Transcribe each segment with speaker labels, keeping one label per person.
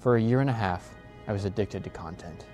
Speaker 1: For a year and a half, I was addicted to content.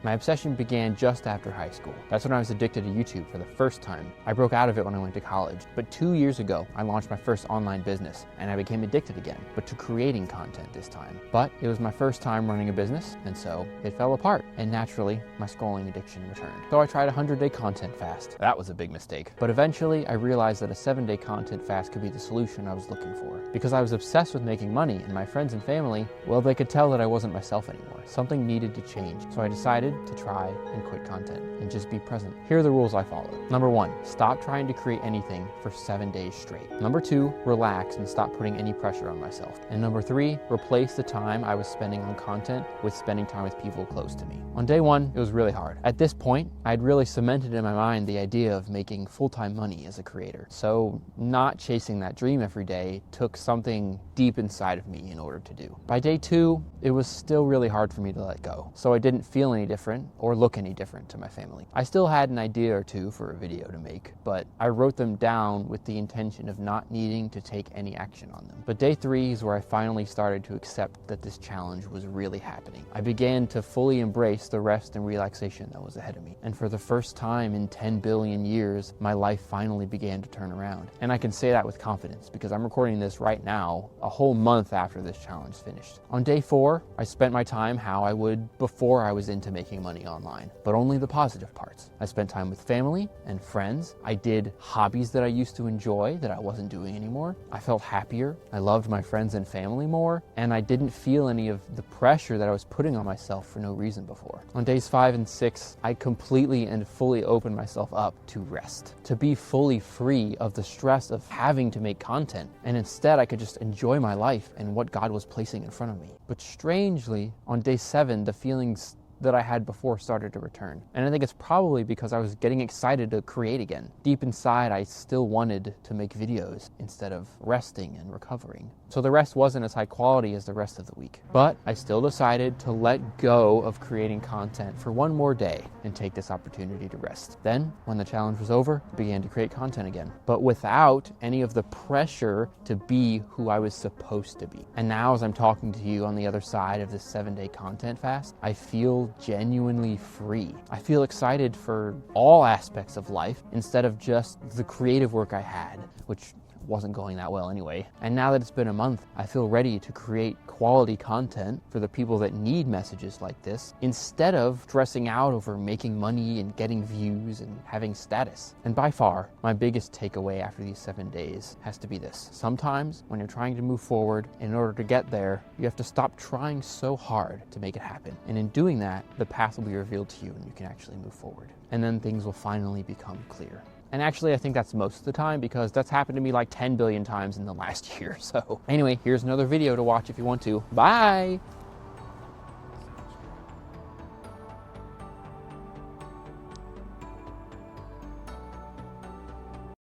Speaker 1: My obsession began just after high school. That's when I was addicted to YouTube for the first time. I broke out of it when I went to college, but 2 years ago, I launched my first online business and I became addicted again, but to creating content this time. But it was my first time running a business, and so it fell apart, and naturally, my scrolling addiction returned. So I tried a 100-day content fast. That was a big mistake. But eventually, I realized that a 7-day content fast could be the solution I was looking for. Because I was obsessed with making money, and my friends and family, well, they could tell that I wasn't myself anymore. Something needed to change, so I decided to try and quit content and just be present. Here are the rules I followed. Number 1, stop trying to create anything for 7 days straight. Number 2, relax and stop putting any pressure on myself. And number 3, replace the time I was spending on content with spending time with people close to me. On day 1, it was really hard. At this point, I'd really cemented in my mind the idea of making full-time money as a creator. So not chasing that dream every day took something deep inside of me in order to do. By day 2, it was still really hard for me to let go. So I didn't feel any different or look any different to my family. I still had an idea or two for a video to make, but I wrote them down with the intention of not needing to take any action on them. But day 3 is where I finally started to accept that this challenge was really happening. I began to fully embrace the rest and relaxation that was ahead of me. And for the first time in 10 billion years, my life finally began to turn around. And I can say that with confidence because I'm recording this right now, a whole month after this challenge finished. On day 4, I spent my time how I would before I was into making money online, but only the positive parts. I spent time with family and friends. I did hobbies that I used to enjoy that I wasn't doing anymore. I felt happier. I loved my friends and family more, and I didn't feel any of the pressure that I was putting on myself for no reason before. On days 5 and 6, I completely and fully opened myself up to rest, to be fully free of the stress of having to make content, and instead I could just enjoy my life and what God was placing in front of me. But strangely, on day 7, the feelings that I had before started to return. And I think it's probably because I was getting excited to create again. Deep inside, I still wanted to make videos instead of resting and recovering. So the rest wasn't as high quality as the rest of the week. But I still decided to let go of creating content for one more day and take this opportunity to rest. Then, when the challenge was over, I began to create content again, but without any of the pressure to be who I was supposed to be. And now as I'm talking to you on the other side of this 7-day content fast, I feel genuinely free. I feel excited for all aspects of life instead of just the creative work I had, which wasn't going that well anyway. And now that it's been a month, I feel ready to create quality content for the people that need messages like this instead of stressing out over making money and getting views and having status. And by far, my biggest takeaway after these 7 days has to be this. Sometimes when you're trying to move forward, in order to get there, you have to stop trying so hard to make it happen. And in doing that, the path will be revealed to you and you can actually move forward. And then things will finally become clear. And actually, I think that's most of the time because that's happened to me like 10 billion times in the last year. So anyway, here's another video to watch if you want to. Bye!